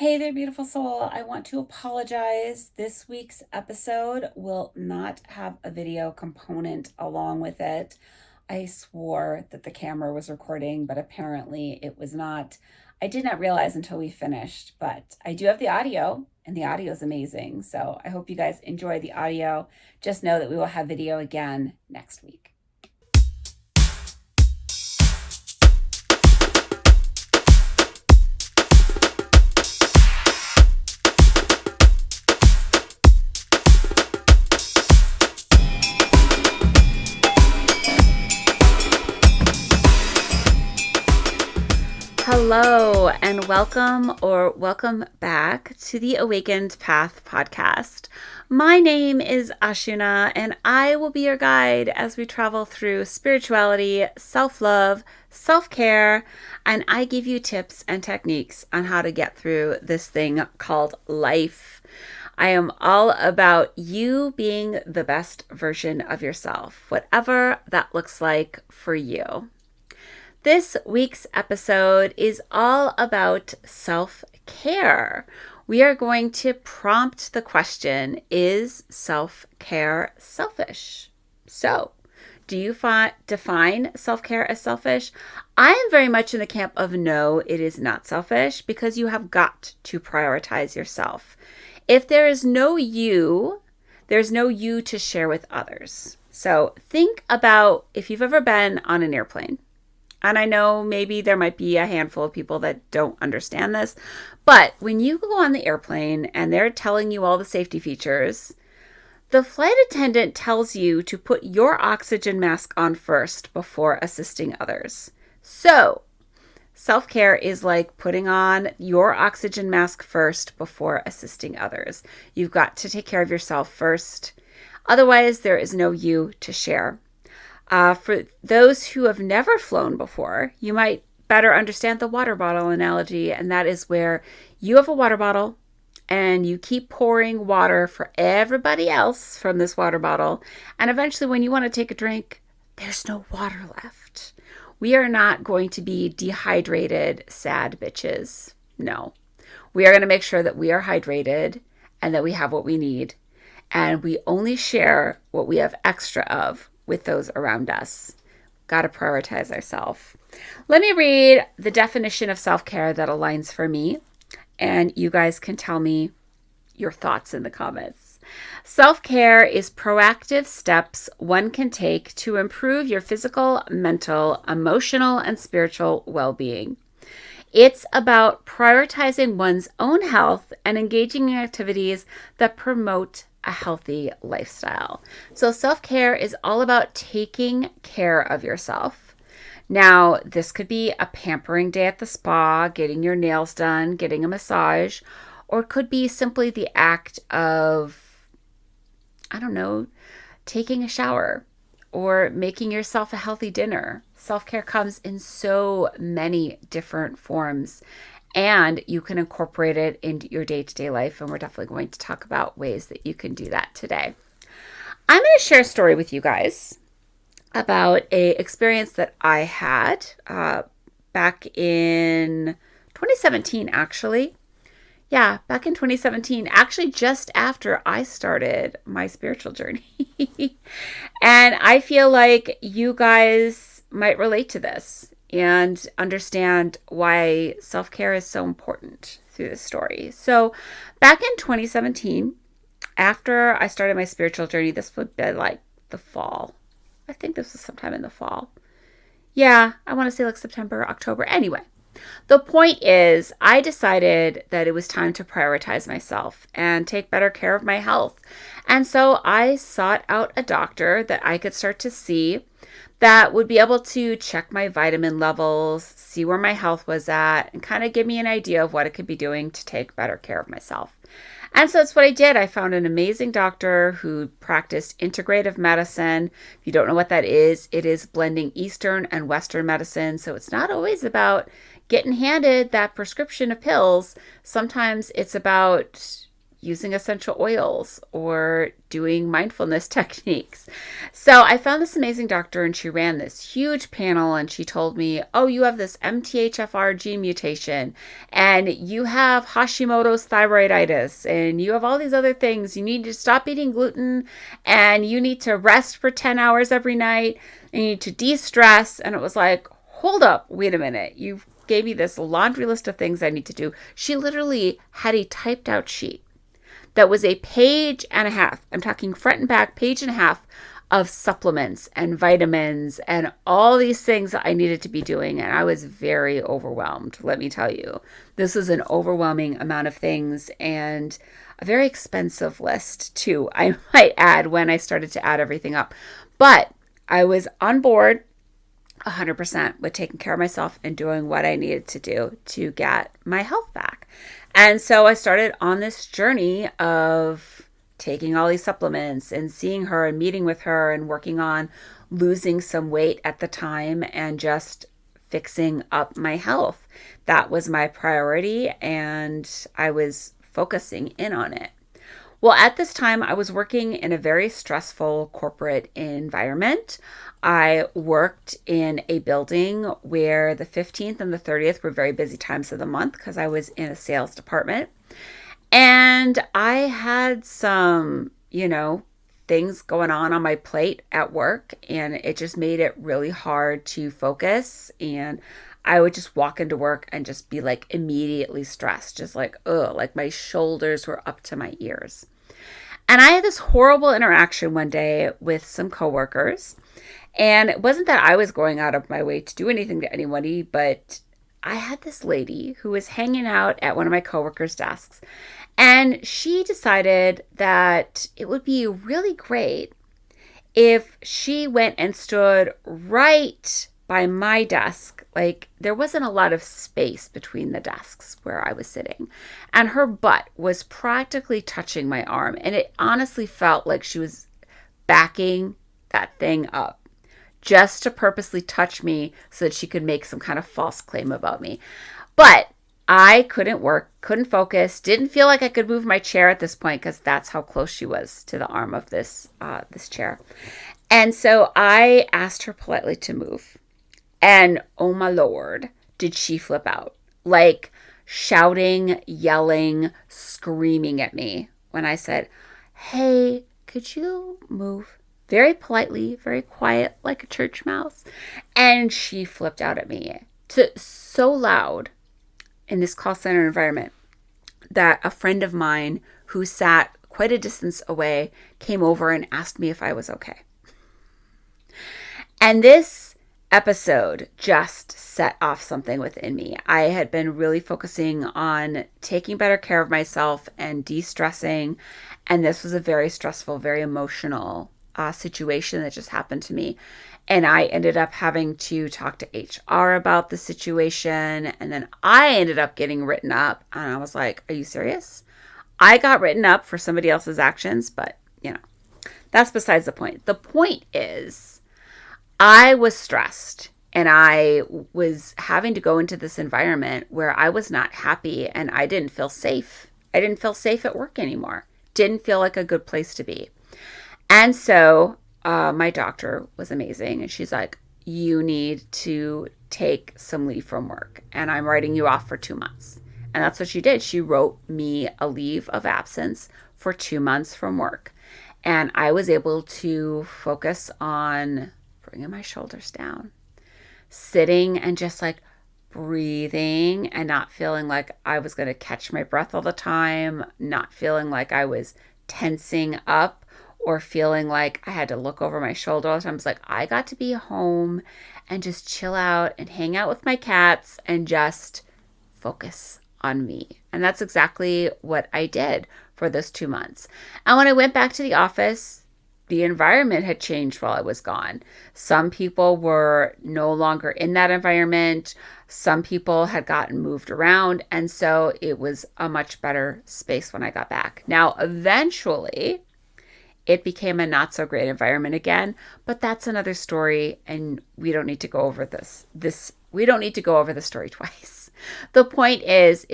Hey there, beautiful soul. I want to apologize. This week's episode will not have a video component along with it. I swore that the camera was recording, but apparently it was not. I did not realize until we finished, but I do have the audio, and the audio is amazing. So I hope you guys enjoy the audio. Just know that we will have video again next week. Hello, and welcome back to the Awakened Path podcast. My name is Ashuna, and I will be your guide as we travel through spirituality, self-love, self-care, and I give you tips and techniques on how to get through this thing called life. I am all about you being the best version of yourself, whatever that looks like for you. This week's episode is all about self-care. We are going to prompt the question, is self-care selfish? So, do you define self-care as selfish? I am very much in the camp of no, it is not selfish, because you have got to prioritize yourself. If there is no you, there's no you to share with others. So think about if you've ever been on an airplane. And I know maybe there might be a handful of people that don't understand this, but when you go on the airplane and they're telling you all the safety features, the flight attendant tells you to put your oxygen mask on first before assisting others. So, self-care is like putting on your oxygen mask first before assisting others. You've got to take care of yourself first. Otherwise, there is no you to share. For those who have never flown before, you might better understand the water bottle analogy, and that is where you have a water bottle and you keep pouring water for everybody else from this water bottle, and eventually when you want to take a drink, there's no water left. We are not going to be dehydrated, sad bitches. No. We are going to make sure that we are hydrated and that we have what we need, and we only share what we have extra of with those around us. Got to prioritize ourselves. Let me read the definition of self-care that aligns for me, and you guys can tell me your thoughts in the comments. Self-care is proactive steps one can take to improve your physical, mental, emotional, and spiritual well-being. It's about prioritizing one's own health and engaging in activities that promote a healthy lifestyle. So self-care is all about taking care of yourself. Now, this could be a pampering day at the spa, getting your nails done, getting a massage, or it could be simply the act of, taking a shower or making yourself a healthy dinner. Self-care comes in so many different forms, and you can incorporate it into your day-to-day life. And we're definitely going to talk about ways that you can do that today. I'm going to share a story with you guys about a experience that I had back in 2017, actually. Yeah, back in 2017, actually just after I started my spiritual journey. And I feel like you guys might relate to this and understand why self-care is so important through this story. So back in 2017, after I started my spiritual journey, this would be like the fall. I think this was sometime in the fall. Yeah, I want to say like September, October. Anyway, the point is I decided that it was time to prioritize myself and take better care of my health. And so I sought out a doctor that I could start to see that would be able to check my vitamin levels, see where my health was at, and kind of give me an idea of what I could be doing to take better care of myself. And so that's what I did. I found an amazing doctor who practiced integrative medicine. If you don't know what that is, it is blending Eastern and Western medicine. So it's not always about getting handed that prescription of pills. Sometimes it's about using essential oils or doing mindfulness techniques. So I found this amazing doctor, and she ran this huge panel, and she told me, oh, you have this MTHFR gene mutation, and you have Hashimoto's thyroiditis, and you have all these other things. You need to stop eating gluten, and you need to rest for 10 hours every night, and you need to de-stress. And it was like, hold up, wait a minute. You gave me this laundry list of things I need to do. She literally had a typed out sheet that was a page and a half. I'm talking front and back, page and a half of supplements and vitamins and all these things that I needed to be doing. And I was very overwhelmed, let me tell you. This is an overwhelming amount of things and a very expensive list too, I might add, when I started to add everything up. But I was on board 100% with taking care of myself and doing what I needed to do to get my health back. And so I started on this journey of taking all these supplements and seeing her and meeting with her and working on losing some weight at the time and just fixing up my health. That was my priority, and I was focusing in on it. Well, at this time, I was working in a very stressful corporate environment. I worked in a building where the 15th and the 30th were very busy times of the month because I was in a sales department. And I had some, things going on my plate at work, and it just made it really hard to focus. And I would just walk into work and just be like immediately stressed, just like, like my shoulders were up to my ears. And I had this horrible interaction one day with some coworkers. And it wasn't that I was going out of my way to do anything to anybody, but I had this lady who was hanging out at one of my coworkers' desks. And she decided that it would be really great if she went and stood right by my desk. Like, there wasn't a lot of space between the desks where I was sitting, and her butt was practically touching my arm, and it honestly felt like she was backing that thing up just to purposely touch me so that she could make some kind of false claim about me. But I couldn't work, couldn't focus, didn't feel like I could move my chair at this point because that's how close she was to the arm of this chair. And so I asked her politely to move. And oh my Lord, did she flip out, like shouting, yelling, screaming at me when I said, hey, could you move? Very politely, very quiet, like a church mouse. And she flipped out at me so loud in this call center environment that a friend of mine who sat quite a distance away came over and asked me if I was okay. And this episode just set off something within me. I had been really focusing on taking better care of myself and de-stressing. And this was a very stressful, very emotional situation that just happened to me. And I ended up having to talk to HR about the situation. And then I ended up getting written up. And I was like, are you serious? I got written up for somebody else's actions, but that's besides the point. The point is, I was stressed, and I was having to go into this environment where I was not happy, and I didn't feel safe. I didn't feel safe at work anymore. Didn't feel like a good place to be. And so my doctor was amazing, and she's like, you need to take some leave from work, and I'm writing you off for 2 months. And that's what she did. She wrote me a leave of absence for 2 months from work. And I was able to focus on bringing my shoulders down, sitting and just like breathing and not feeling like I was going to catch my breath all the time, not feeling like I was tensing up or feeling like I had to look over my shoulder all the time. I was like, I got to be home and just chill out and hang out with my cats and just focus on me. And that's exactly what I did for those 2 months. And when I went back to the office, the environment had changed while I was gone. Some people were no longer in that environment. Some people had gotten moved around. And so it was a much better space when I got back. Now, eventually, it became a not so great environment again, but that's another story. And we don't need to go over we don't need to go over the story twice. The point is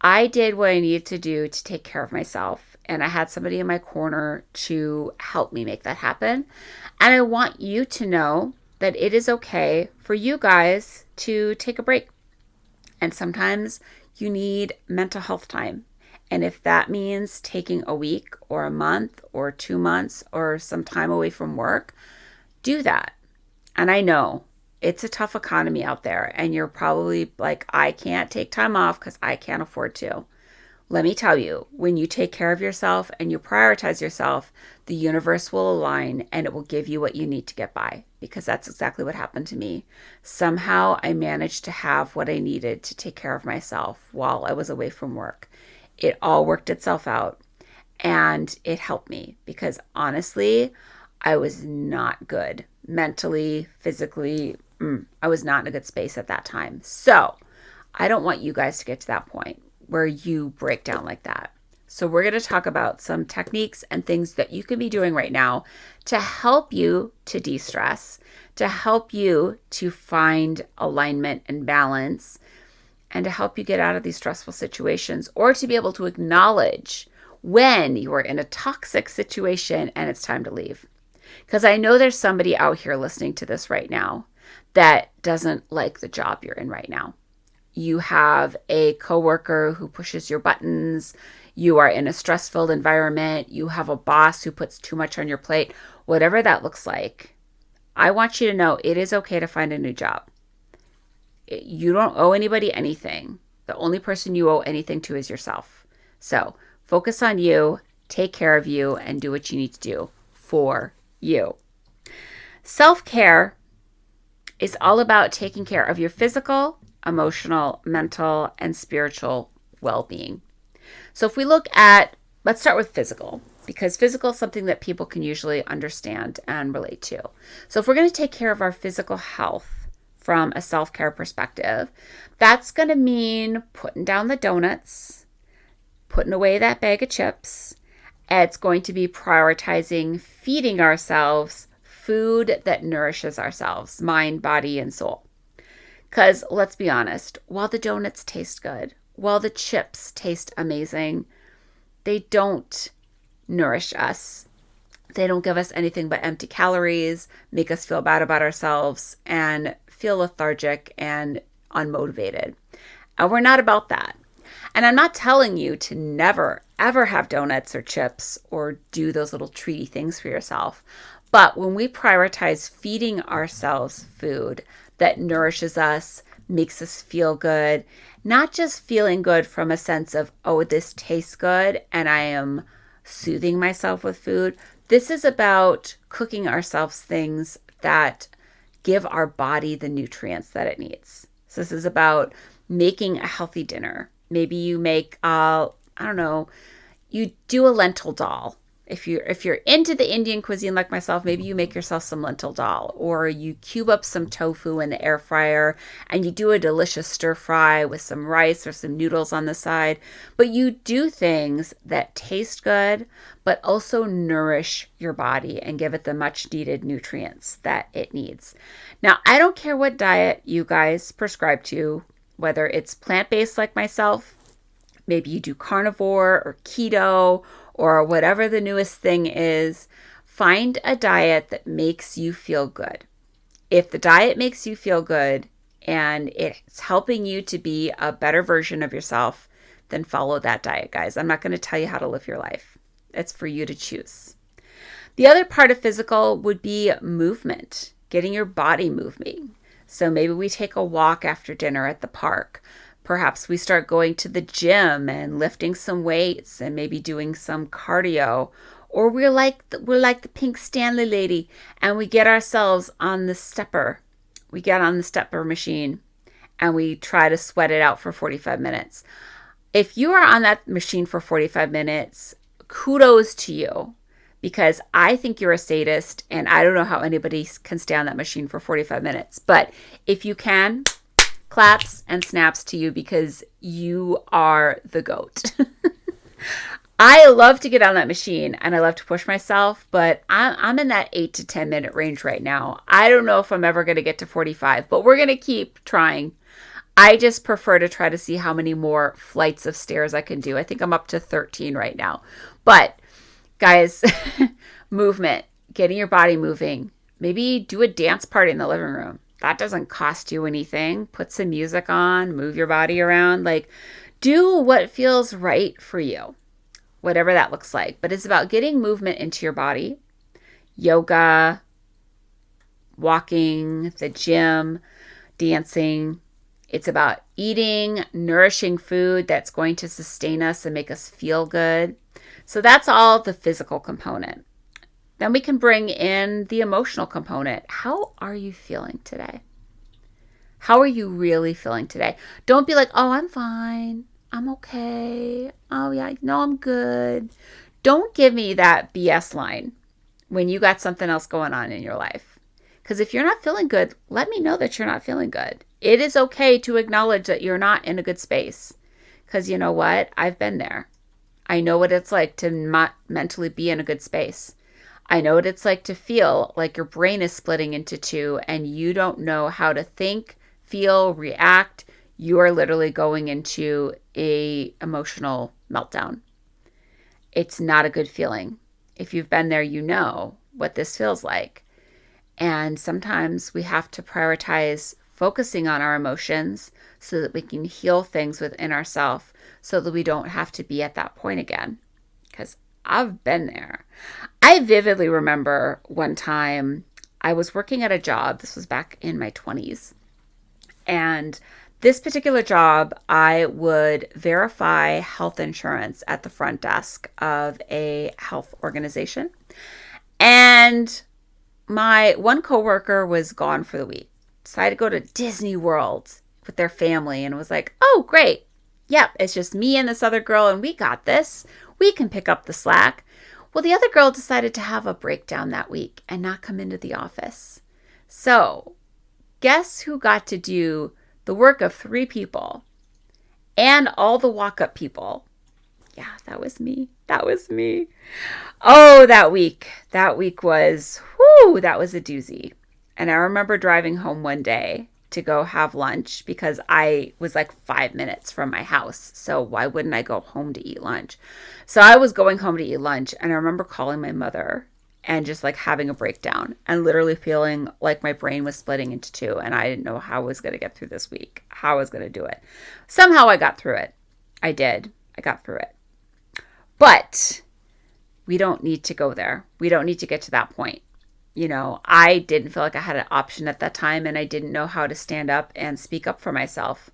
I did what I needed to do to take care of myself. and I had somebody in my corner to help me make that happen. And I want you to know that it is okay for you guys to take a break. And sometimes you need mental health time. And if that means taking a week or a month or 2 months or some time away from work, do that. And I know it's a tough economy out there, and you're probably like, I can't take time off because I can't afford to. Let me tell you, when you take care of yourself and you prioritize yourself, the universe will align and it will give you what you need to get by, because that's exactly what happened to me. Somehow I managed to have what I needed to take care of myself while I was away from work. It all worked itself out, and it helped me because honestly, I was not good mentally, physically. I was not in a good space at that time. So I don't want you guys to get to that point where you break down like that. So we're going to talk about some techniques and things that you can be doing right now to help you to de-stress, to help you to find alignment and balance, and to help you get out of these stressful situations, or to be able to acknowledge when you are in a toxic situation and it's time to leave. Because I know there's somebody out here listening to this right now that doesn't like the job you're in right now. You have a coworker who pushes your buttons. You are in a stress-filled environment. You have a boss who puts too much on your plate. Whatever that looks like, I want you to know it is okay to find a new job. You don't owe anybody anything. The only person you owe anything to is yourself. So focus on you, take care of you, and do what you need to do for you. Self-care is all about taking care of your physical, emotional, mental, and spiritual well-being. So if we look at, let's start with physical, because physical is something that people can usually understand and relate to. So if we're going to take care of our physical health from a self-care perspective, that's going to mean putting down the donuts, putting away that bag of chips. It's going to be prioritizing feeding ourselves food that nourishes ourselves, mind, body, and soul. Because let's be honest, while the donuts taste good, while the chips taste amazing, they don't nourish us. They don't give us anything but empty calories, make us feel bad about ourselves, and feel lethargic and unmotivated. And we're not about that. And I'm not telling you to never, ever have donuts or chips or do those little treaty things for yourself. But when we prioritize feeding ourselves food that nourishes us, makes us feel good, not just feeling good from a sense of, oh, this tastes good and I am soothing myself with food. This is about cooking ourselves things that give our body the nutrients that it needs. So this is about making a healthy dinner. Maybe you make, you do a lentil dal. If you're into the Indian cuisine like myself, maybe you make yourself some lentil dal, or you cube up some tofu in the air fryer and you do a delicious stir fry with some rice or some noodles on the side. But you do things that taste good, but also nourish your body and give it the much needed nutrients that it needs. Now, I don't care what diet you guys prescribe to, whether it's plant-based like myself, maybe you do carnivore or keto, or whatever the newest thing is. Find a diet that makes you feel good. If the diet makes you feel good and it's helping you to be a better version of yourself, then follow that diet, guys. I'm not going to tell you how to live your life. It's for you to choose. The other part of physical would be movement, getting your body moving. So maybe we take a walk after dinner at the park. Perhaps we start going to the gym and lifting some weights and maybe doing some cardio. Or we're like the Pink Stanley lady and we get ourselves on the stepper. We get on the stepper machine and we try to sweat it out for 45 minutes. If you are on that machine for 45 minutes, kudos to you, because I think you're a sadist and I don't know how anybody can stay on that machine for 45 minutes. But if you can, claps and snaps to you, because you are the GOAT. I love to get on that machine and I love to push myself, but I'm in that 8 to 10 minute range right now. I don't know if I'm ever going to get to 45, but we're going to keep trying. I just prefer to try to see how many more flights of stairs I can do. I think I'm up to 13 right now. But guys, movement, getting your body moving. Maybe do a dance party in the living room. That doesn't cost you anything. Put some music on, move your body around. Like, do what feels right for you, whatever that looks like. But it's about getting movement into your body. Yoga, walking, the gym, dancing. It's about eating nourishing food that's going to sustain us and make us feel good. So that's all the physical component. Then we can bring in the emotional component. How are you feeling today? How are you really feeling today? Don't be like, oh, I'm fine. I'm okay. Oh, yeah, no, I'm good. Don't give me that BS line when you got something else going on in your life. Because if you're not feeling good, let me know that you're not feeling good. It is okay to acknowledge that you're not in a good space. Because you know what? I've been there. I know what it's like to not mentally be in a good space. I know what it's like to feel like your brain is splitting into two and you don't know how to think, feel, react. You are literally going into a emotional meltdown. It's not a good feeling. If you've been there, you know what this feels like. And sometimes we have to prioritize focusing on our emotions so that we can heal things within ourselves so that we don't have to be at that point again. Because I've been there. I vividly remember one time I was working at a job. This was back in my 20s. And this particular job, I would verify health insurance at the front desk of a health organization. And my one coworker was gone for the week. Decided to go to Disney World with their family and was like, oh, great. Yep, it's just me and this other girl and we got this. We can pick up the slack. Well, the other girl decided to have a breakdown that week and not come into the office. So guess who got to do the work of 3 people and all the walk-up people? Yeah, that was me. That was me. Oh, that week. That week was, that was a doozy. And I remember driving home one day to go have lunch because I was like 5 minutes from my house. So why wouldn't I go home to eat lunch? So I was going home to eat lunch and I remember calling my mother and just like having a breakdown and literally feeling like my brain was splitting into two and I didn't know how I was going to get through this week, how I was going to do it. Somehow I got through it. I did. I got through it. But we don't need to go there. We don't need to get to that point. You know, I didn't feel like I had an option at that time and I didn't know how to stand up and speak up for myself.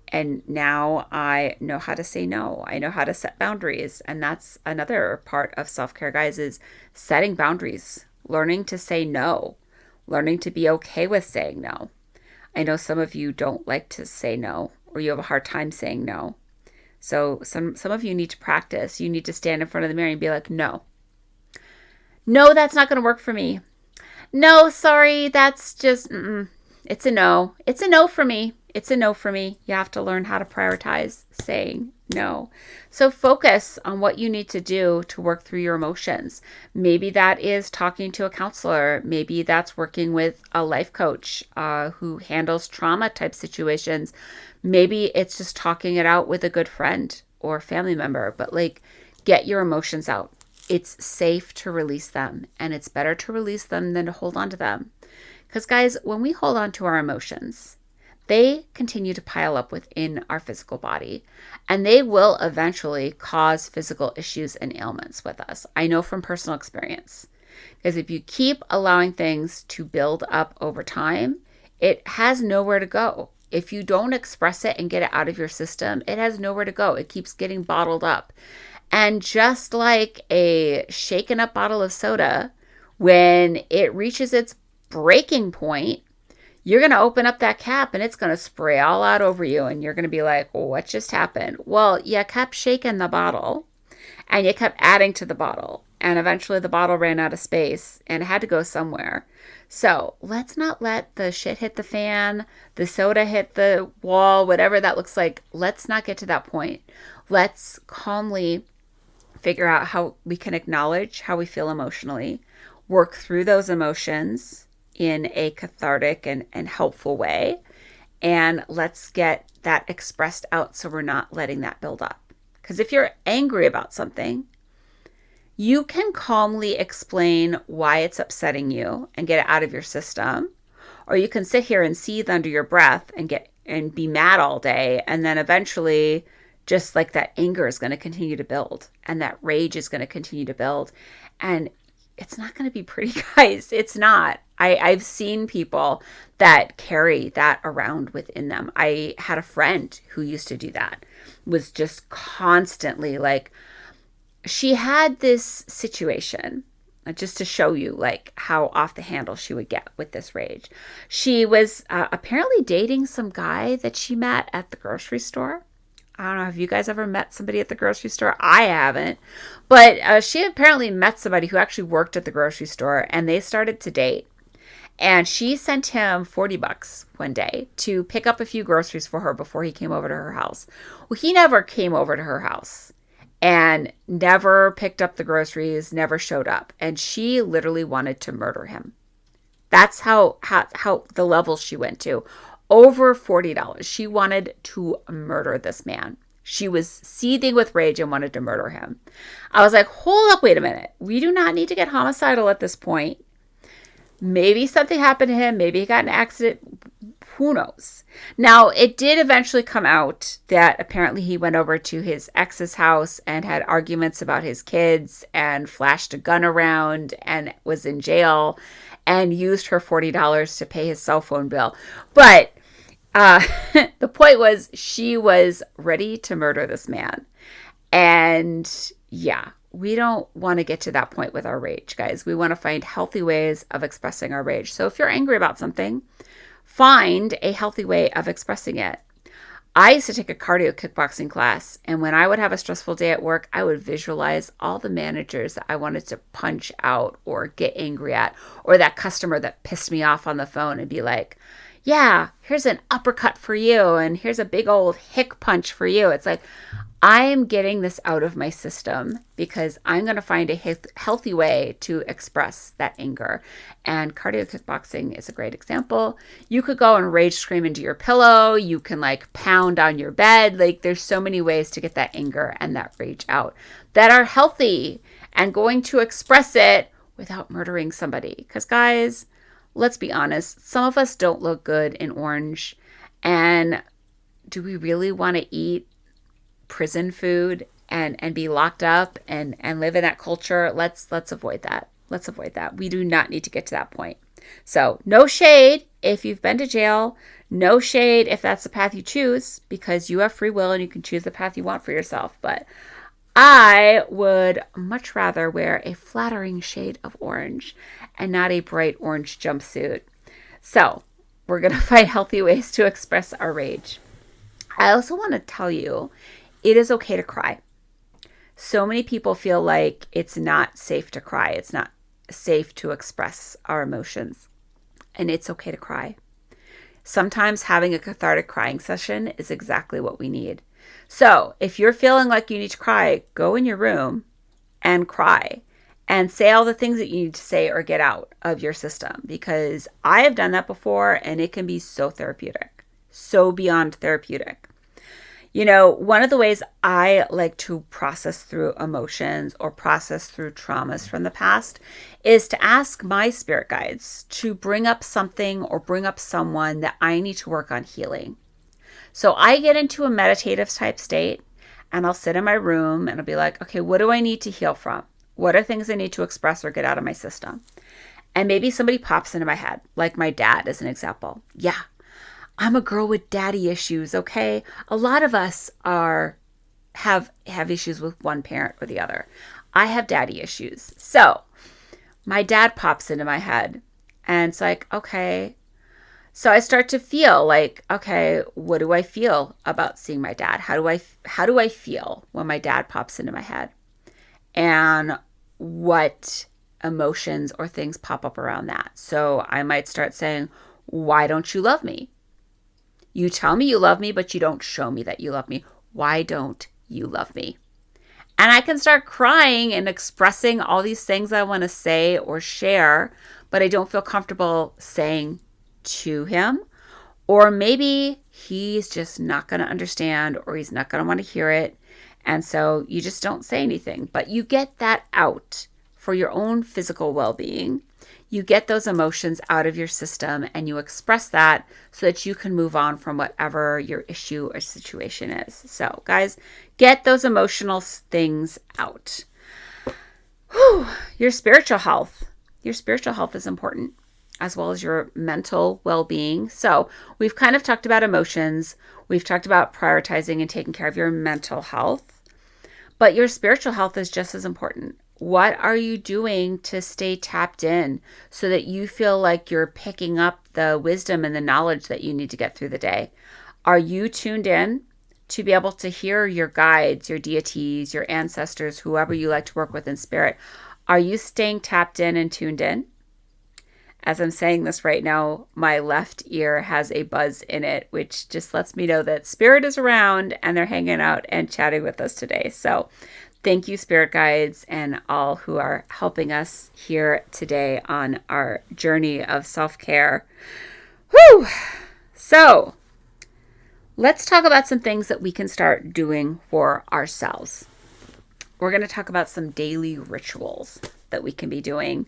And now I know how to say no. I know how to set boundaries. And that's another part of self-care, guys, is setting boundaries, learning to say no, learning to be okay with saying no. I know some of you don't like to say no or you have a hard time saying no. So some of you need to practice. You need to stand in front of the mirror and be like, no. No, that's not going to work for me. No, sorry, that's just, it's a no. It's a no for me. It's a no for me. You have to learn how to prioritize saying no. So focus on what you need to do to work through your emotions. Maybe that is talking to a counselor. Maybe that's working with a life coach who handles trauma type situations. Maybe it's just talking it out with a good friend or family member. But like, get your emotions out. It's safe to release them, and it's better to release them than to hold on to them. Because guys, when we hold on to our emotions, they continue to pile up within our physical body, and they will eventually cause physical issues and ailments with us. I know from personal experience. Because if you keep allowing things to build up over time, it has nowhere to go. If you don't express it and get it out of your system, it has nowhere to go. It keeps getting bottled up. And just like a shaken up bottle of soda, when it reaches its breaking point, you're going to open up that cap and it's going to spray all out over you. And you're going to be like, well, what just happened? Well, you kept shaking the bottle and you kept adding to the bottle. And eventually the bottle ran out of space and had to go somewhere. So let's not let the shit hit the fan, the soda hit the wall, whatever that looks like. Let's not get to that point. Let's calmly figure out how we can acknowledge how we feel emotionally, work through those emotions in a cathartic and helpful way, and let's get that expressed out so we're not letting that build up. Because if you're angry about something, you can calmly explain why it's upsetting you and get it out of your system. Or you can sit here and seethe under your breath and be mad all day. And then eventually, just like that anger is going to continue to build and that rage is going to continue to build. And it's not going to be pretty, guys. It's not. I've seen people that carry that around within them. I had a friend who used to do that, was just constantly like, she had this situation, just to show you like how off the handle she would get with this rage. She was apparently dating some guy that she met at the grocery store. I don't know. Have you guys ever met somebody at the grocery store? I haven't. But she apparently met somebody who actually worked at the grocery store, and they started to date. And she sent him $40 one day to pick up a few groceries for her before he came over to her house. Well, he never came over to her house and never picked up the groceries, never showed up. And she literally wanted to murder him. That's how the level she went to. Over $40. She wanted to murder this man. She was seething with rage and wanted to murder him. I was like, hold up, wait a minute. We do not need to get homicidal at this point. Maybe something happened to him. Maybe he got in an accident. Who knows? Now, it did eventually come out that apparently he went over to his ex's house and had arguments about his kids and flashed a gun around and was in jail and used her $40 to pay his cell phone bill. But the point was, she was ready to murder this man. And yeah, we don't want to get to that point with our rage, guys. We want to find healthy ways of expressing our rage. So if you're angry about something, find a healthy way of expressing it. I used to take a cardio kickboxing class, and when I would have a stressful day at work, I would visualize all the managers that I wanted to punch out or get angry at, or that customer that pissed me off on the phone, and be like, yeah, here's an uppercut for you, and here's a big old hick punch for you. It's like, I am getting this out of my system because I'm going to find a healthy way to express that anger. And cardio kickboxing is a great example. You could go and rage scream into your pillow. You can like pound on your bed. Like there's so many ways to get that anger and that rage out that are healthy and going to express it without murdering somebody. Because guys, let's be honest, some of us don't look good in orange. And do we really want to eat prison food and be locked up and live in that culture? Let's avoid that. Let's avoid that. We do not need to get to that point. So no shade if you've been to jail. No shade if that's the path you choose, because you have free will and you can choose the path you want for yourself. But I would much rather wear a flattering shade of orange and not a bright orange jumpsuit. So we're going to find healthy ways to express our rage. I also want to tell you, it is okay to cry. So many people feel like it's not safe to cry. It's not safe to express our emotions. And it's okay to cry. Sometimes having a cathartic crying session is exactly what we need. So if you're feeling like you need to cry, go in your room and cry and say all the things that you need to say or get out of your system, because I have done that before and it can be so therapeutic, so beyond therapeutic. You know, one of the ways I like to process through emotions or process through traumas from the past is to ask my spirit guides to bring up something or bring up someone that I need to work on healing. So I get into a meditative type state and I'll sit in my room and I'll be like, okay, what do I need to heal from? What are things I need to express or get out of my system? And maybe somebody pops into my head, like my dad as an example. Yeah. I'm a girl with daddy issues, okay? A lot of us have issues with one parent or the other. I have daddy issues. So my dad pops into my head and it's like, okay. So I start to feel like, okay, what do I feel about seeing my dad? How do I feel when my dad pops into my head? And what emotions or things pop up around that? So I might start saying, why don't you love me? You tell me you love me, but you don't show me that you love me. Why don't you love me? And I can start crying and expressing all these things I want to say or share, but I don't feel comfortable saying to him. Or maybe he's just not going to understand, or he's not going to want to hear it. And so you just don't say anything, but you get that out for your own physical well-being. You get those emotions out of your system and you express that so that you can move on from whatever your issue or situation is. So guys, get those emotional things out. Whew. Your spiritual health. Your spiritual health is important, as well as your mental well-being. So we've kind of talked about emotions. We've talked about prioritizing and taking care of your mental health. But your spiritual health is just as important. What are you doing to stay tapped in so that you feel like you're picking up the wisdom and the knowledge that you need to get through the day? Are you tuned in to be able to hear your guides, your deities, your ancestors, whoever you like to work with in spirit? Are you staying tapped in and tuned in? As I'm saying this right now, my left ear has a buzz in it, which just lets me know that spirit is around and they're hanging out and chatting with us today. So thank you, spirit guides, and all who are helping us here today on our journey of self-care. Whew! So let's talk about some things that we can start doing for ourselves. We're going to talk about some daily rituals that we can be doing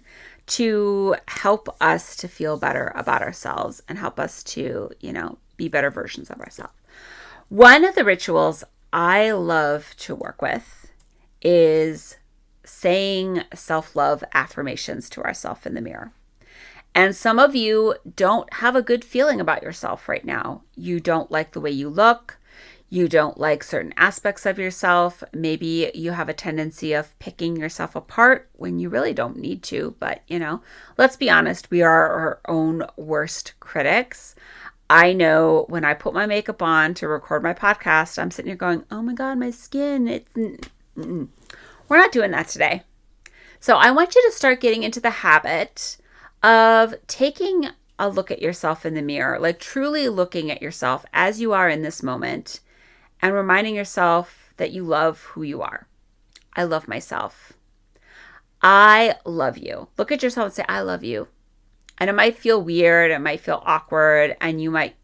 to help us to feel better about ourselves and help us to, be better versions of ourselves. One of the rituals I love to work with is saying self-love affirmations to ourselves in the mirror. And some of you don't have a good feeling about yourself right now. You don't like the way you look. You don't like certain aspects of yourself. Maybe you have a tendency of picking yourself apart when you really don't need to. But, let's be honest, we are our own worst critics. I know when I put my makeup on to record my podcast, I'm sitting here going, oh my God, my skin. We're not doing that today. So I want you to start getting into the habit of taking a look at yourself in the mirror, like truly looking at yourself as you are in this moment, and reminding yourself that you love who you are. I love myself. I love you. Look at yourself and say, I love you. And it might feel weird. It might feel awkward. And you might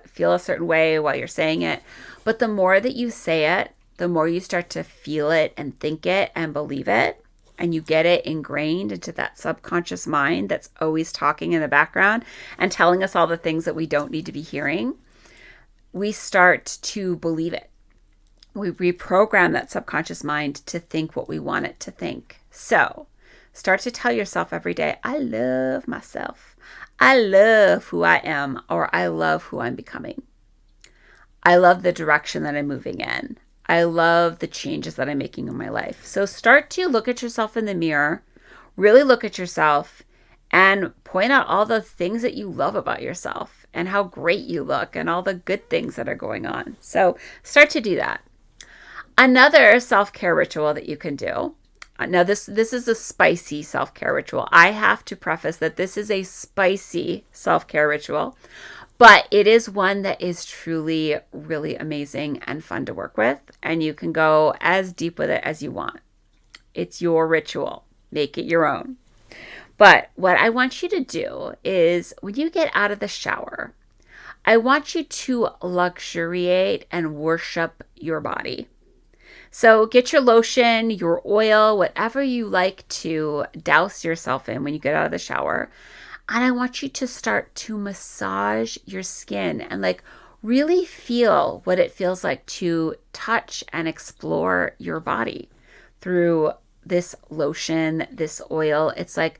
feel a certain way while you're saying it. But the more that you say it, the more you start to feel it and think it and believe it. And you get it ingrained into that subconscious mind that's always talking in the background and telling us all the things that we don't need to be hearing. We start to believe it. We reprogram that subconscious mind to think what we want it to think. So start to tell yourself every day, I love myself. I love who I am, or I love who I'm becoming. I love the direction that I'm moving in. I love the changes that I'm making in my life. So start to look at yourself in the mirror, really look at yourself, and point out all the things that you love about yourself and how great you look and all the good things that are going on. So start to do that. Another self-care ritual that you can do. Now this is a spicy self-care ritual. I have to preface that this is a spicy self-care ritual, but it is one that is truly really amazing and fun to work with. And you can go as deep with it as you want. It's your ritual. Make it your own. But what I want you to do is when you get out of the shower, I want you to luxuriate and worship your body. So get your lotion, your oil, whatever you like to douse yourself in when you get out of the shower. And I want you to start to massage your skin and really feel what it feels like to touch and explore your body through this lotion, this oil. It's like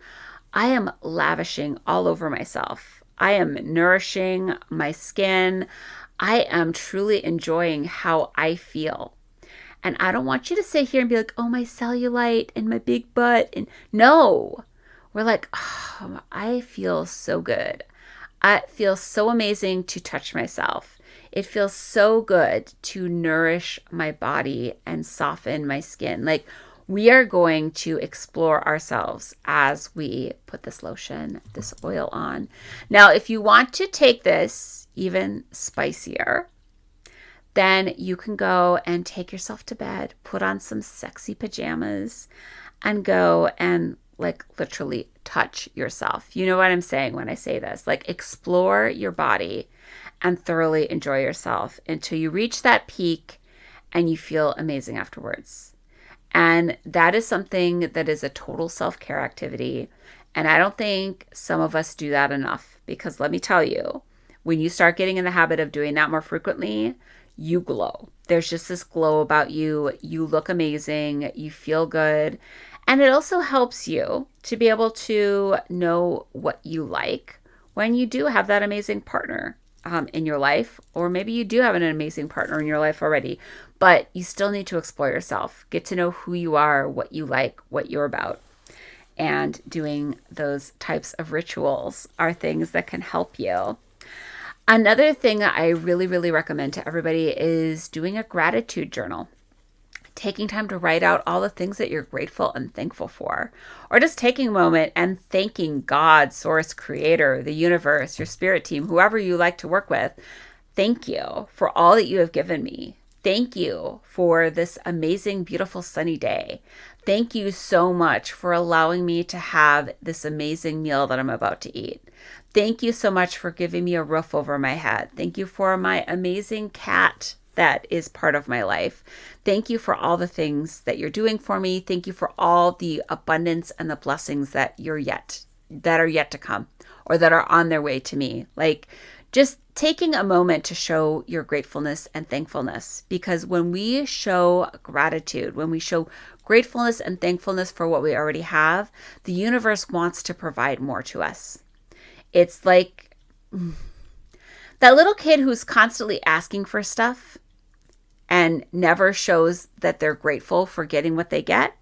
I am lavishing all over myself. I am nourishing my skin. I am truly enjoying how I feel. And I don't want you to sit here and be like, oh, my cellulite and my big butt. And no, we're like, oh, I feel so good. It feels so amazing to touch myself. It feels so good to nourish my body and soften my skin. We are going to explore ourselves as we put this lotion, this oil on. Now, if you want to take this even spicier, then you can go and take yourself to bed, put on some sexy pajamas, and go and literally touch yourself. You know what I'm saying when I say this? Explore your body and thoroughly enjoy yourself until you reach that peak and you feel amazing afterwards. And that is something that is a total self-care activity. And I don't think some of us do that enough, because let me tell you, when you start getting in the habit of doing that more frequently, you glow. There's just this glow about you. You look amazing. You feel good. And it also helps you to be able to know what you like when you do have that amazing partner in your life, or maybe you do have an amazing partner in your life already, but you still need to explore yourself, get to know who you are, what you like, what you're about. And doing those types of rituals are things that can help you. Another thing that I really, really recommend to everybody is doing a gratitude journal. Taking time to write out all the things that you're grateful and thankful for, or just taking a moment and thanking God, source, creator, the universe, your spirit team, whoever you like to work with. Thank you for all that you have given me. Thank you for this amazing, beautiful, sunny day. Thank you so much for allowing me to have this amazing meal that I'm about to eat. Thank you so much for giving me a roof over my head. Thank you for my amazing cat that is part of my life. Thank you for all the things that you're doing for me. Thank you for all the abundance and the blessings that are yet to come, or that are on their way to me. Like, just taking a moment to show your gratefulness and thankfulness, because when we show gratitude, when we show gratefulness and thankfulness for what we already have, the universe wants to provide more to us. It's like that little kid who's constantly asking for stuff and never shows that they're grateful for getting what they get.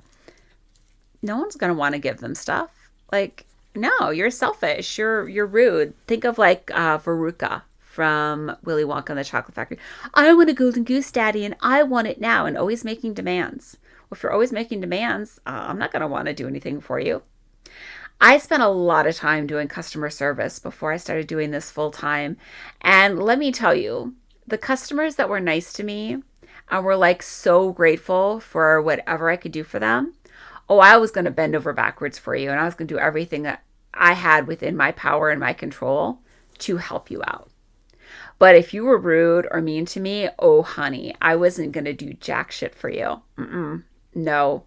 No one's going to want to give them stuff. Like, no, you're selfish. You're rude. Think of like Veruca from Willy Wonka and the Chocolate Factory. I want a golden goose, Daddy, and I want it now, and always making demands. Well, if you're always making demands, I'm not going to want to do anything for you. I spent a lot of time doing customer service before I started doing this full time. And let me tell you, the customers that were nice to me and were like so grateful for whatever I could do for them, oh, I was going to bend over backwards for you. And I was going to do everything that I had within my power and my control to help you out. But if you were rude or mean to me, oh, honey, I wasn't going to do jack shit for you. No,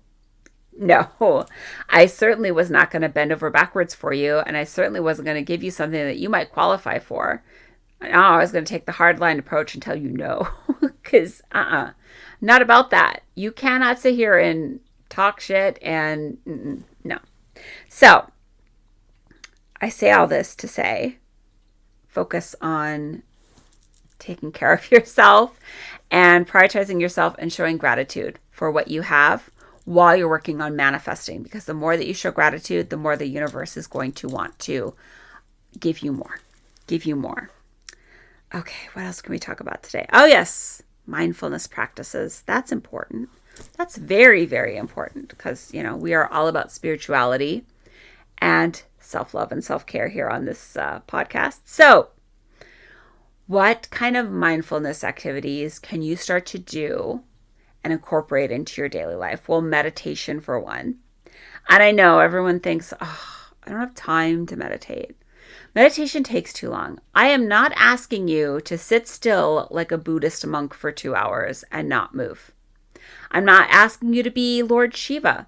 I certainly was not going to bend over backwards for you. And I certainly wasn't going to give you something that you might qualify for. No, I was going to take the hard line approach and tell you no, because not about that. You cannot sit here and talk shit and no. So I say all this to say, focus on taking care of yourself and prioritizing yourself and showing gratitude for what you have while you're working on manifesting, because the more that you show gratitude, the more the universe is going to want to give you more. Okay, what else can we talk about today? Oh, yes, mindfulness practices. That's important. That's very, very important, because, we are all about spirituality and self-love and self-care here on this podcast. So what kind of mindfulness activities can you start to do and incorporate into your daily life? Well, meditation for one. And I know everyone thinks, oh, I don't have time to meditate. Meditation takes too long. I am not asking you to sit still like a Buddhist monk for 2 hours and not move. I'm not asking you to be Lord Shiva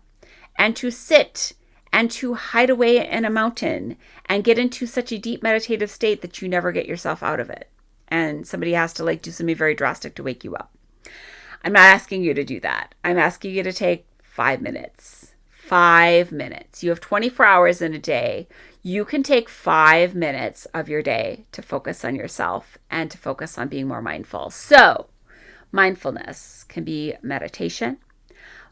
and to sit and to hide away in a mountain and get into such a deep meditative state that you never get yourself out of it. And somebody has to do something very drastic to wake you up. I'm not asking you to do that. I'm asking you to take 5 minutes. 5 minutes. You have 24 hours in a day. You can take 5 minutes of your day to focus on yourself and to focus on being more mindful. So, mindfulness can be meditation.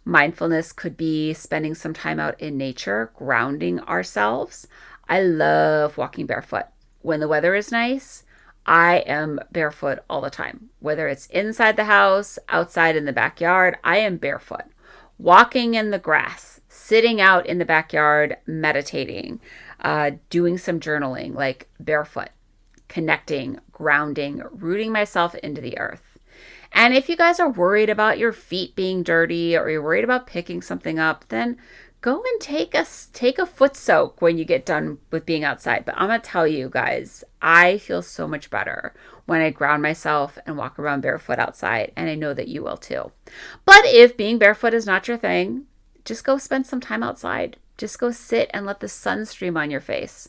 Mindfulness could be spending some time out in nature, grounding ourselves. I love walking barefoot. When the weather is nice, I am barefoot all the time. Whether it's inside the house, outside in the backyard, I am barefoot. Walking in the grass, sitting out in the backyard, meditating, doing some journaling, like barefoot, connecting, grounding, rooting myself into the earth. And if you guys are worried about your feet being dirty or you're worried about picking something up, then go and take a foot soak when you get done with being outside. But I'm gonna tell you guys, I feel so much better when I ground myself and walk around barefoot outside, and I know that you will too. But if being barefoot is not your thing, just go spend some time outside. Just go sit and let the sun stream on your face.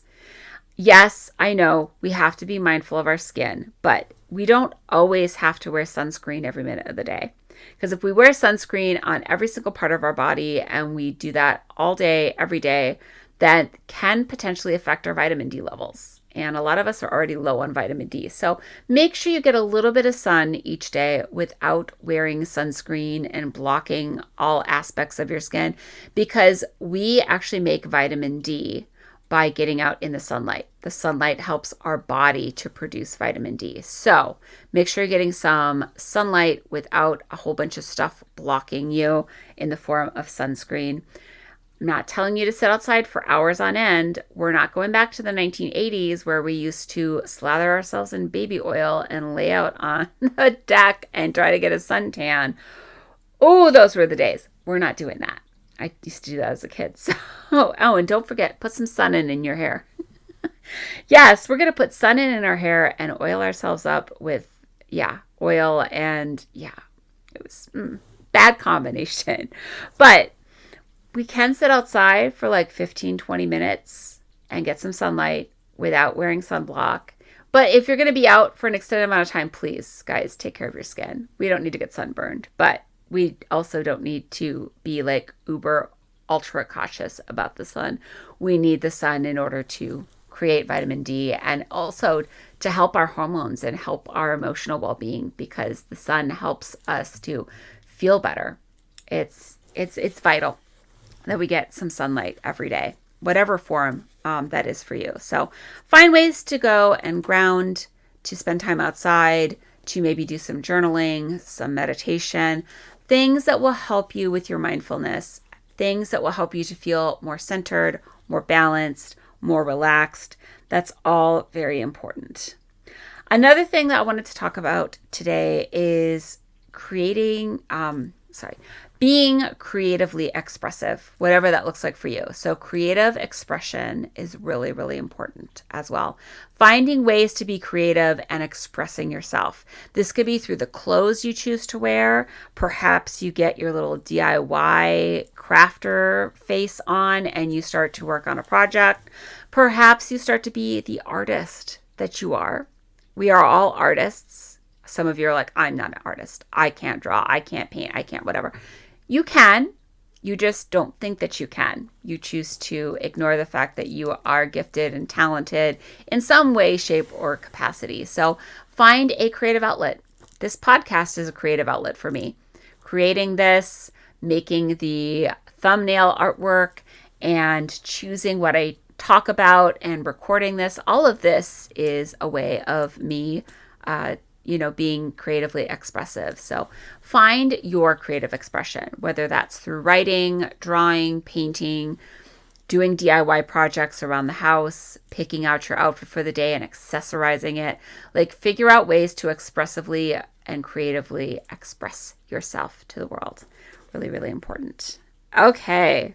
Yes, I know we have to be mindful of our skin, but we don't always have to wear sunscreen every minute of the day. Because if we wear sunscreen on every single part of our body and we do that all day, every day, that can potentially affect our vitamin D levels. And a lot of us are already low on vitamin D. So make sure you get a little bit of sun each day without wearing sunscreen and blocking all aspects of your skin, because we actually make vitamin D by getting out in the sunlight. The sunlight helps our body to produce vitamin D. So make sure you're getting some sunlight without a whole bunch of stuff blocking you in the form of sunscreen. I'm not telling you to sit outside for hours on end. We're not going back to the 1980s where we used to slather ourselves in baby oil and lay out on a deck and try to get a suntan. Oh, those were the days. We're not doing that. I used to do that as a kid. So, and don't forget, put some Sun-In in your hair. Yes, we're going to put Sun-In in our hair and oil ourselves up with, oil. And it was bad combination. But we can sit outside for like 15, 20 minutes and get some sunlight without wearing sunblock. But if you're going to be out for an extended amount of time, please, guys, take care of your skin. We don't need to get sunburned, but we also don't need to be like uber ultra cautious about the sun. We need the sun in order to create vitamin D and also to help our hormones and help our emotional well-being, because the sun helps us to feel better. It's vital that we get some sunlight every day, whatever form that is for you. So find ways to go and ground, to spend time outside, to maybe do some journaling, some meditation, things that will help you with your mindfulness, things that will help you to feel more centered, more balanced, more relaxed. That's all very important. Another thing that I wanted to talk about today is being creatively expressive, whatever that looks like for you. So creative expression is really, really important as well. Finding ways to be creative and expressing yourself. This could be through the clothes you choose to wear. Perhaps you get your little DIY crafter face on and you start to work on a project. Perhaps you start to be the artist that you are. We are all artists. Some of you are like, I'm not an artist. I can't draw. I can't paint. I can't whatever. You can. You just don't think that you can. You choose to ignore the fact that you are gifted and talented in some way, shape, or capacity. So find a creative outlet. This podcast is a creative outlet for me. Creating this, making the thumbnail artwork, and choosing what I talk about and recording this. All of this is a way of me being creatively expressive. So find your creative expression, whether that's through writing, drawing, painting, doing DIY projects around the house, picking out your outfit for the day and accessorizing it. Like, figure out ways to expressively and creatively express yourself to the world. Really, really important. Okay.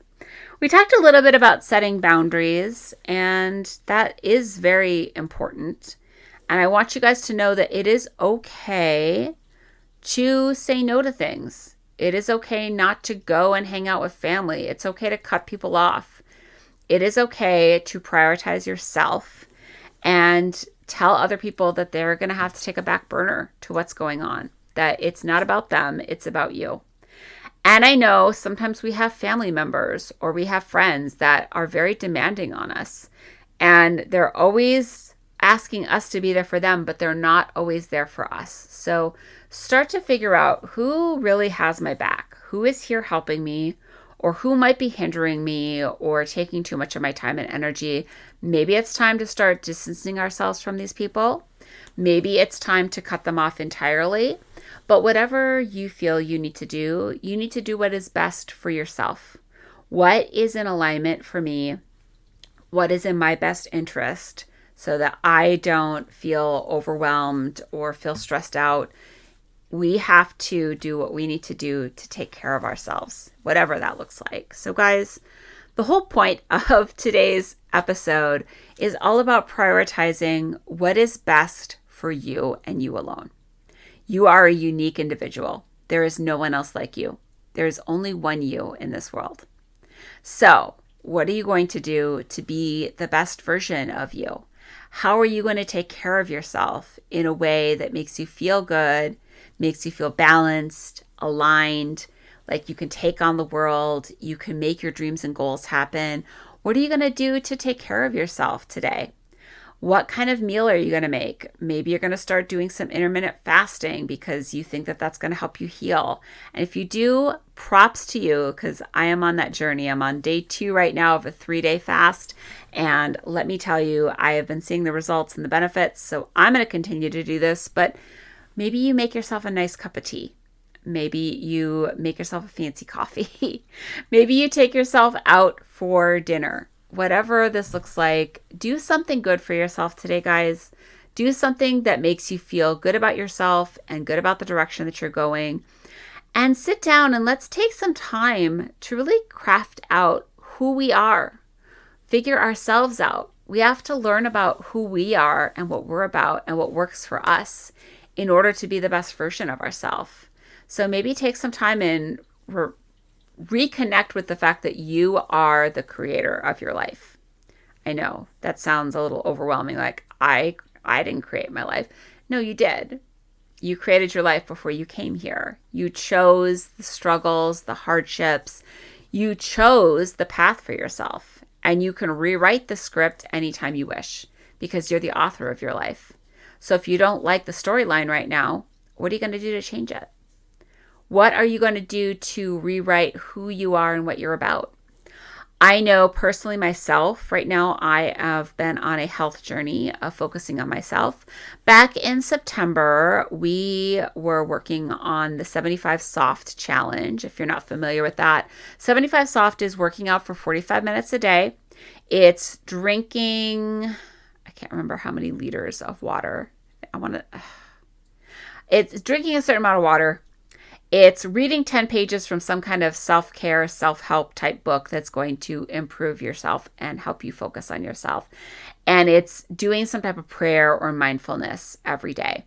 We talked a little bit about setting boundaries, and that is very important. And I want you guys to know that it is okay to say no to things. It is okay not to go and hang out with family. It's okay to cut people off. It is okay to prioritize yourself and tell other people that they're going to have to take a back burner to what's going on, that it's not about them, it's about you. And I know sometimes we have family members or we have friends that are very demanding on us, and they're always asking us to be there for them, but they're not always there for us. So start to figure out who really has my back, who is here helping me, or who might be hindering me or taking too much of my time and energy. Maybe it's time to start distancing ourselves from these people. Maybe it's time to cut them off entirely. But whatever you feel you need to do what is best for yourself. What is in alignment for me? What is in my best interest, so that I don't feel overwhelmed or feel stressed out We have to do what we need to do to take care of ourselves, whatever that looks like. So, guys, the whole point of today's episode is all about prioritizing what is best for you and you alone. You are a unique individual. There is no one else like you. There is only one you in this world. So, what are you going to do to be the best version of you? How are you going to take care of yourself in a way that makes you feel good, makes you feel balanced, aligned, like you can take on the world, you can make your dreams and goals happen? What are you going to do to take care of yourself today? What kind of meal are you going to make? Maybe you're going to start doing some intermittent fasting because you think that that's going to help you heal. And if you do, props to you, because I am on that journey. I'm on day 2 right now of a 3-day fast. And let me tell you, I have been seeing the results and the benefits. So I'm going to continue to do this. But maybe you make yourself a nice cup of tea. Maybe you make yourself a fancy coffee. Maybe you take yourself out for dinner. Whatever this looks like, do something good for yourself today, guys. Do something that makes you feel good about yourself and good about the direction that you're going. And sit down and let's take some time to really craft out who we are. Figure ourselves out. We have to learn about who we are and what we're about and what works for us in order to be the best version of ourselves. So maybe take some time and reconnect with the fact that you are the creator of your life. I know that sounds a little overwhelming, like I didn't create my life. No, you did. You created your life before you came here. You chose the struggles, the hardships. You chose the path for yourself, and you can rewrite the script anytime you wish because you're the author of your life. So if you don't like the storyline right now, what are you going to do to change it? What are you going to do to rewrite who you are and what you're about? I know personally myself, right now, I have been on a health journey of focusing on myself. Back in September, we were working on the 75 Soft Challenge. If you're not familiar with that, 75 Soft is working out for 45 minutes a day. It's drinking, I can't remember how many liters of water. It's drinking a certain amount of water. It's reading 10 pages from some kind of self-care, self-help type book that's going to improve yourself and help you focus on yourself. And it's doing some type of prayer or mindfulness every day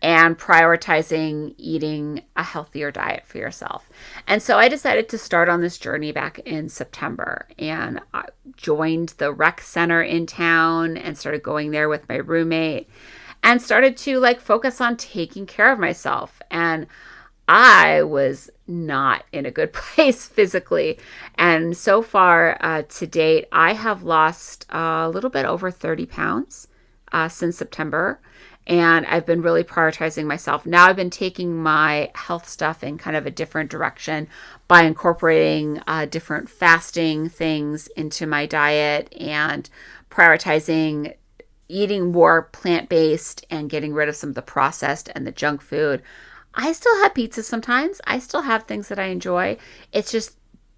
and prioritizing eating a healthier diet for yourself. And so I decided to start on this journey back in September, and I joined the rec center in town and started going there with my roommate and started to focus on taking care of myself. And I was not in a good place physically. And so far to date, I have lost a little bit over 30 pounds since September. And I've been really prioritizing myself. Now I've been taking my health stuff in kind of a different direction by incorporating different fasting things into my diet and prioritizing eating more plant-based and getting rid of some of the processed and the junk food. I still have pizza sometimes. I still have things that I enjoy. It's just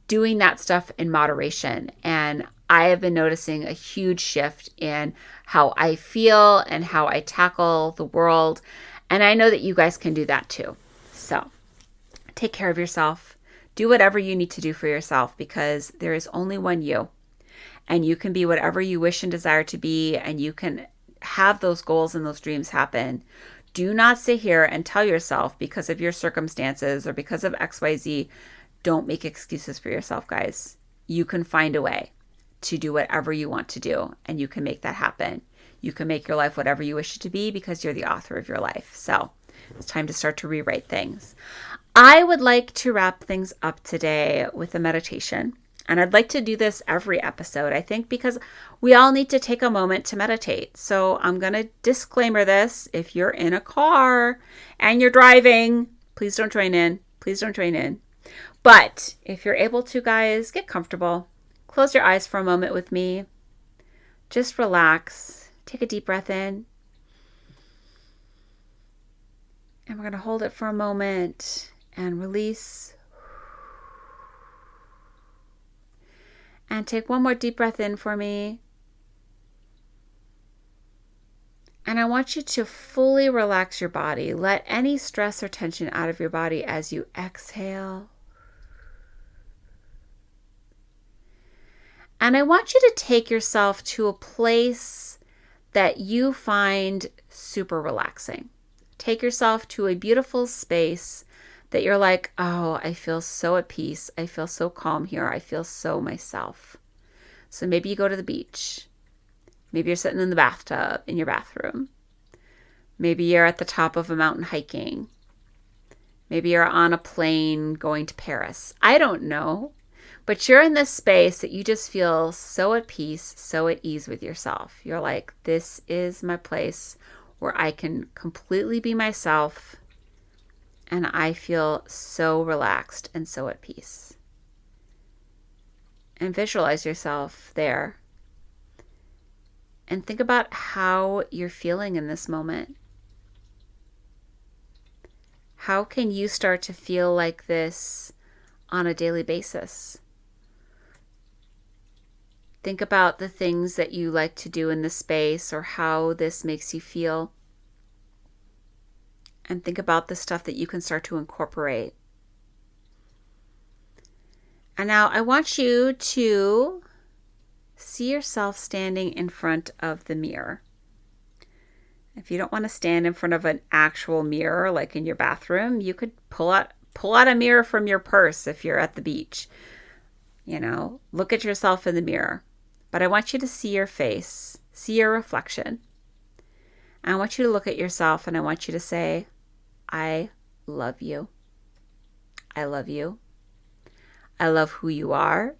doing that stuff in moderation. And I have been noticing a huge shift in how I feel and how I tackle the world. And I know that you guys can do that too. So take care of yourself. Do whatever you need to do for yourself because there is only one you. And you can be whatever you wish and desire to be. And you can have those goals and those dreams happen. Do not sit here and tell yourself because of your circumstances or because of XYZ. Don't make excuses for yourself, guys. You can find a way to do whatever you want to do, and you can make that happen. You can make your life whatever you wish it to be because you're the author of your life. So it's time to start to rewrite things. I would like to wrap things up today with a meditation. And I'd like to do this every episode, I think, because we all need to take a moment to meditate. So I'm going to disclaimer this. If you're in a car and you're driving, please don't join in. Please don't join in. But if you're able to, guys, get comfortable. Close your eyes for a moment with me. Just relax. Take a deep breath in. And we're going to hold it for a moment and release. And take one more deep breath in for me. And I want you to fully relax your body. Let any stress or tension out of your body as you exhale. And I want you to take yourself to a place that you find super relaxing. Take yourself to a beautiful space that you're like, oh, I feel so at peace. I feel so calm here. I feel so myself. So maybe you go to the beach. Maybe you're sitting in the bathtub in your bathroom. Maybe you're at the top of a mountain hiking. Maybe you're on a plane going to Paris. I don't know. But you're in this space that you just feel so at peace, so at ease with yourself. You're like, this is my place where I can completely be myself, and I feel so relaxed and so at peace. And visualize yourself there. And think about how you're feeling in this moment. How can you start to feel like this on a daily basis? Think about the things that you like to do in this space or how this makes you feel. And think about the stuff that you can start to incorporate. And now I want you to see yourself standing in front of the mirror. If you don't want to stand in front of an actual mirror like in your bathroom, you could pull out a mirror from your purse if you're at the beach. Look at yourself in the mirror. But I want you to see your face, see your reflection. I want you to look at yourself and I want you to say, I love you. I love you. I love who you are.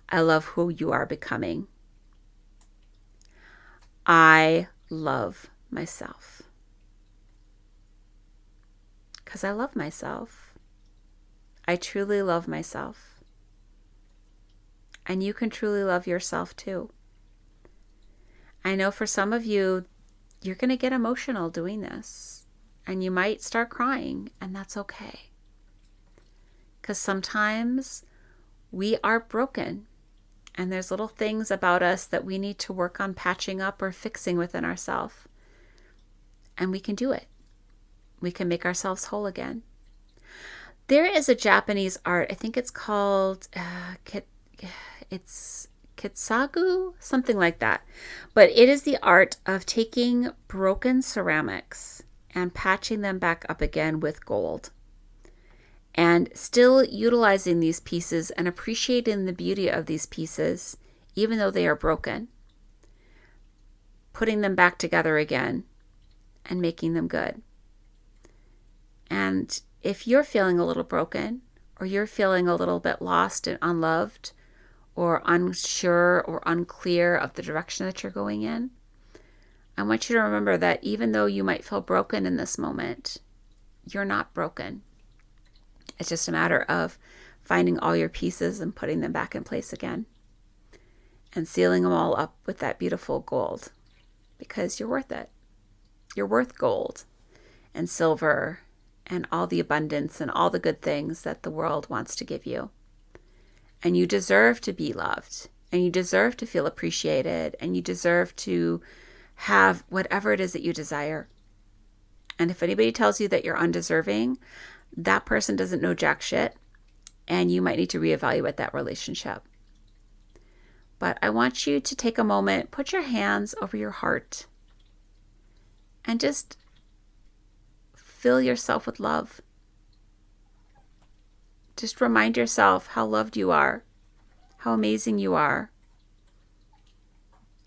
I love who you are becoming. I love myself. Because I love myself. I truly love myself. And you can truly love yourself too. I know for some of you, you're going to get emotional doing this. And you might start crying, and that's okay. Because sometimes we are broken. And there's little things about us that we need to work on patching up or fixing within ourselves. And we can do it. We can make ourselves whole again. There is a Japanese art, I think it's called it's kitsagu, something like that. But it is the art of taking broken ceramics and patching them back up again with gold. And still utilizing these pieces and appreciating the beauty of these pieces, even though they are broken. Putting them back together again and making them good. And if you're feeling a little broken, or you're feeling a little bit lost and unloved, or unsure or unclear of the direction that you're going in, I want you to remember that even though you might feel broken in this moment, you're not broken. It's just a matter of finding all your pieces and putting them back in place again and sealing them all up with that beautiful gold, because you're worth it. You're worth gold and silver and all the abundance and all the good things that the world wants to give you. And you deserve to be loved, and you deserve to feel appreciated, and you deserve to have whatever it is that you desire. And if anybody tells you that you're undeserving, that person doesn't know jack shit, and you might need to reevaluate that relationship. But I want you to take a moment, put your hands over your heart, and just fill yourself with love. Just remind yourself how loved you are, how amazing you are,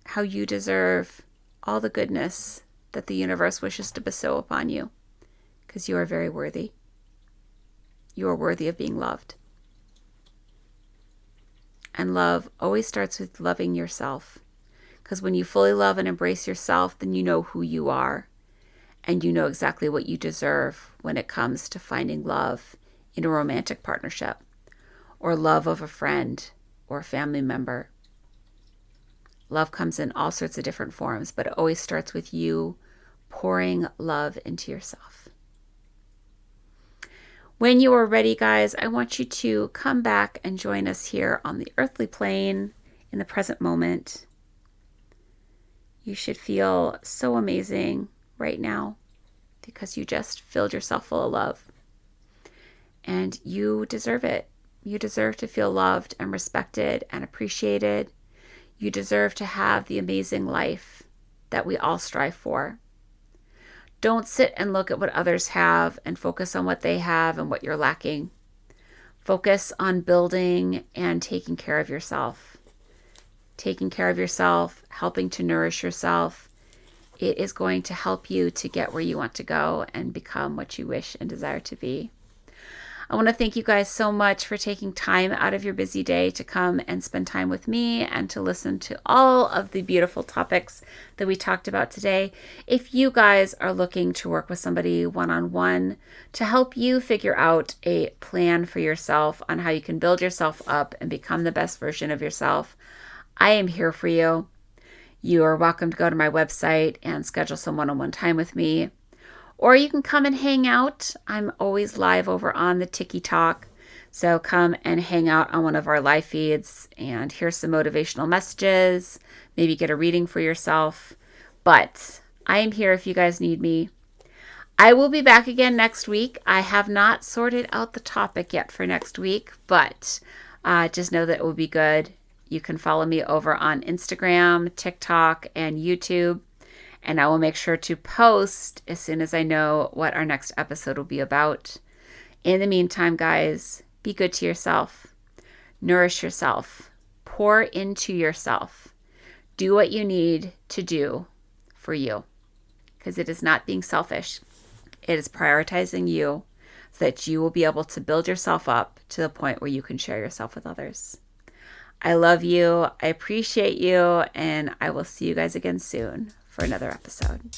how you deserve all the goodness that the universe wishes to bestow upon you, because you are very worthy. You are worthy of being loved. And love always starts with loving yourself, because when you fully love and embrace yourself, then you know who you are, and you know exactly what you deserve when it comes to finding love in a romantic partnership, or love of a friend or a family member. Love comes in all sorts of different forms, but it always starts with you pouring love into yourself. When you are ready, guys, I want you to come back and join us here on the earthly plane in the present moment. You should feel so amazing right now because you just filled yourself full of love. And you deserve it. You deserve to feel loved and respected and appreciated. You deserve to have the amazing life that we all strive for. Don't sit and look at what others have and focus on what they have and what you're lacking. Focus on building and taking care of yourself. Taking care of yourself, helping to nourish yourself. It is going to help you to get where you want to go and become what you wish and desire to be. I want to thank you guys so much for taking time out of your busy day to come and spend time with me and to listen to all of the beautiful topics that we talked about today. If you guys are looking to work with somebody one-on-one to help you figure out a plan for yourself on how you can build yourself up and become the best version of yourself, I am here for you. You are welcome to go to my website and schedule some one-on-one time with me. Or you can come and hang out. I'm always live over on the Tiki Talk. So come and hang out on one of our live feeds and hear some motivational messages, maybe get a reading for yourself. But I am here if you guys need me. I will be back again next week. I have not sorted out the topic yet for next week, but just know that it will be good. You can follow me over on Instagram, TikTok, and YouTube. And I will make sure to post as soon as I know what our next episode will be about. In the meantime, guys, be good to yourself. Nourish yourself. Pour into yourself. Do what you need to do for you. Because it is not being selfish. It is prioritizing you so that you will be able to build yourself up to the point where you can share yourself with others. I love you. I appreciate you. And I will see you guys again soon for another episode.